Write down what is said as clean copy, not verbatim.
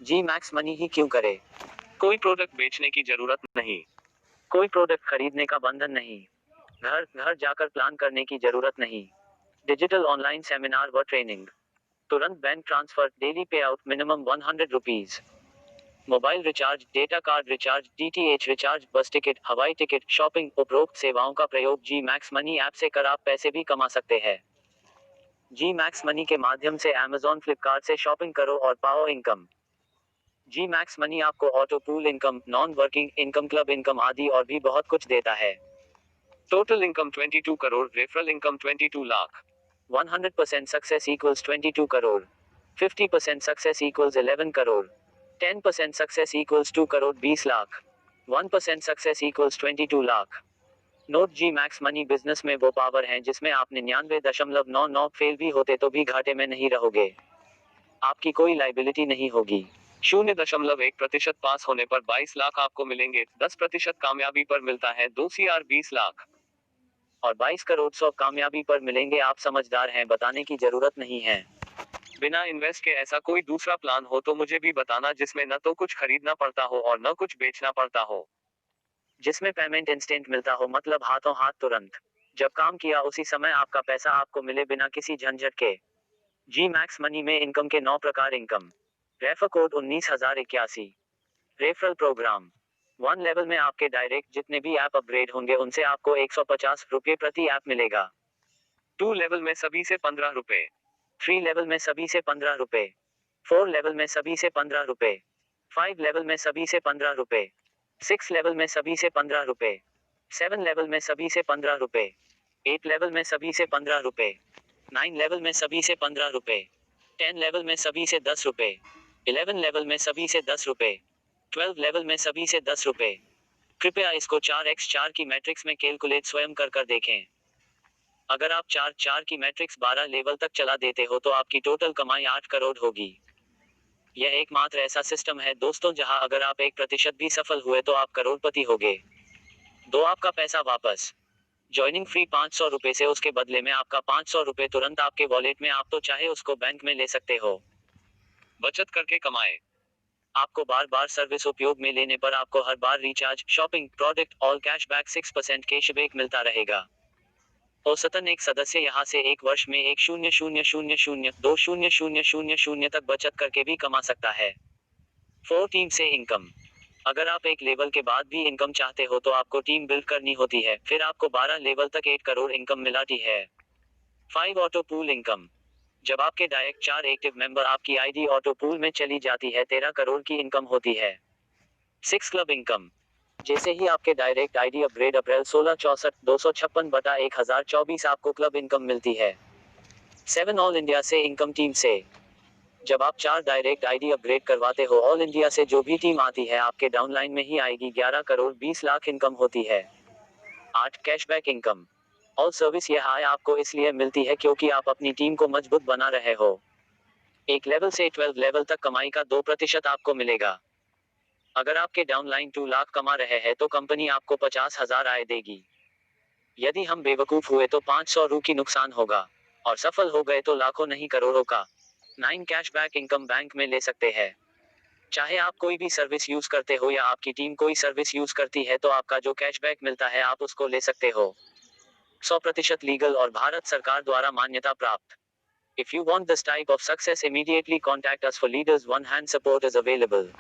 जी max money ही क्यों करे? कोई प्रोडक्ट बेचने की जरूरत नहीं। कोई प्रोडक्ट खरीदने का बंधन नहीं। घर घर जाकर प्लान करने की जरूरत नहीं। डिजिटल ऑनलाइन सेमिनार व ट्रेनिंग। तुरंत बैंक ट्रांसफर, डेली पे out, minimum 100 rupees. Mobile recharge, data card recharge, DTH recharge, बस टिकट, हवाई टिकट, शॉपिंग, उपरोक्त सेवाओं का प्रयोग जी मैक्स मनी ऐप से कर आप पैसे भी कमा सकते हैं। जी मैक्स मनी के माध्यम से अमेजॉन फ्लिपकार्ट से शॉपिंग करो और पाओ इनकम। जी मैक्स मनी आपको auto pool income, non working income, club income आदि और भी बहुत कुछ देता है। Total income 22 crore, referral income 22 lakh. 100% success equals 22 crore. 50% success equals 11 crore. 10% success equals 2 crore 20 lakh. 1% success equals 22 lakh. Note, G max money business में वो पावर है जिसमें आप 99.99 फेल भी होते तो भी घाटे में नहीं रहोगे। आपकी कोई लाइबिलिटी नहीं होगी। 0.1% पास होने पर 22 लाख आपको मिलेंगे। 10% कामयाबी पर मिलता है 2 CR 20 लाख। और 22 करोड़ 100 कामयाबी पर मिलेंगे। आप समझदार हैं, बताने की जरूरत नहीं है। बिना इन्वेस्ट के ऐसा कोई दूसरा प्लान हो तो मुझे भी बताना, जिसमें न तो कुछ खरीदना पड़ता हो और न कुछ बेचना पड़ता हो। जिसमें पेमेंट इंस्टेंट मिलता हो, मतलब हाथों हाथ तुरंत। जब काम किया उसी समय आपका पैसा आपको मिले बिना किसी झंझट के। जी मैक्स मनी में इनकम के 9 प्रकार। Income refer code 19081। Referral program 1 level में आपके डायरेक्ट जितने भी ऐप अपग्रेड होंगे उनसे आपको 150 रुपये प्रति ऐप मिलेगा। 2 लेवल में सभी से 15 रुपए। 3 लेवल में सभी से 15 रुपए। 4 लेवल में सभी से 15 रुपए। 5 लेवल में सभी से 15 रुपए। 6 लेवल में सभी से 15 रुपए। 7 लेवल में सभी से 15 रुपए। 8 लेवल में सभी से 15 रुपए। 9 लेवल में सभी से 15 रुपए। 10 लेवल में सभी से 10 रुपए। 11 लेवल में सभी से 10 रुपए। 12 लेवल में सभी से 10 रुपए। कृपया इसको 4x4 की मैट्रिक्स में कैलकुलेट स्वयं कर देखें। अगर आप 4-4 की मैट्रिक्स 12 लेवल तक चला देते हो तो आपकी टोटल कमाई 8 करोड़ होगी। यह एकमात्र ऐसा सिस्टम है दोस्तों जहां अगर आप 1% भी सफल हुए तो आप करोड़पति होगे। दो आपका पैसा वापस। ज्वाइनिंग फ्री 500 रुपए से, उसके बदले में आपका 500 रुपए तुरंत आपके वॉलेट में। आप तो चाहे उसको बैंक में ले सकते हो। बचत करके कमाए। आपको बार बार सर्विस उपयोग में लेने पर आपको हर बार recharge, shopping, product, all cashback 6% cashback मिलता रहेगा। औसतन एक सदस्य यहाँ से एक वर्ष में 1,000,000,2,000,000 तक बचत करके भी कमा सकता है। 4 टीम से इनकम। अगर आप एक लेवल के बाद भी इनकम चाहते हो तो आपको टीम बिल्ड करनी होती है, फिर आपको 12 लेवल तक 8 करोड़ इनकम मिलाती है। 5 ऑटो पूल इनकम। जब आपके डायरेक्ट 4 एक्टिव मेंबर आपकी आईडी ऑटो पूल में चली जाती है 13 करोड़ की इनकम होती है। 6 क्लब इनकम। जैसे ही आपके डायरेक्ट आईडी अपग्रेड अप्रैल 1664-256/1024 आपको क्लब इनकम मिलती है। 7 ऑल इंडिया से इनकम टीम से। जब आप 4 डायरेक्ट आईडी अपग्रेड करवाते हो ऑल इंडिया से जो भी टीम आती है आपके डाउनलाइन में ही आएगी। 11 करोड़ 20 लाख इनकम होती है। 8 कैशबैक इनकम। All service. यह आय आपको इसलिए मिलती है क्योंकि आप अपनी टीम को मजबूत बना रहे हो। एक लेवल से 12 लेवल तक कमाई का 2% आपको मिलेगा। अगर आपके डाउनलाइन 2 लाख कमा रहे हैं तो कंपनी आपको 50,000 आय देगी। यदि हम बेवकूफ हुए तो 500 रु की नुकसान होगा। और सफल हो गए तो लाखों नहीं करोड़ों का। 9 कैशबैक इनकम बैंक में ले सकते हैं। चाहे आप कोई भी सर्विस यूज करते हो या आपकी टीम कोई सर्विस यूज करती है तो आपका जो कैशबैक मिलता है आप उसको ले सकते हो। 100% लीगल और भारत सरकार द्वारा मान्यता प्राप्त। If you want this type of success, immediately contact us for leaders. One hand support is available.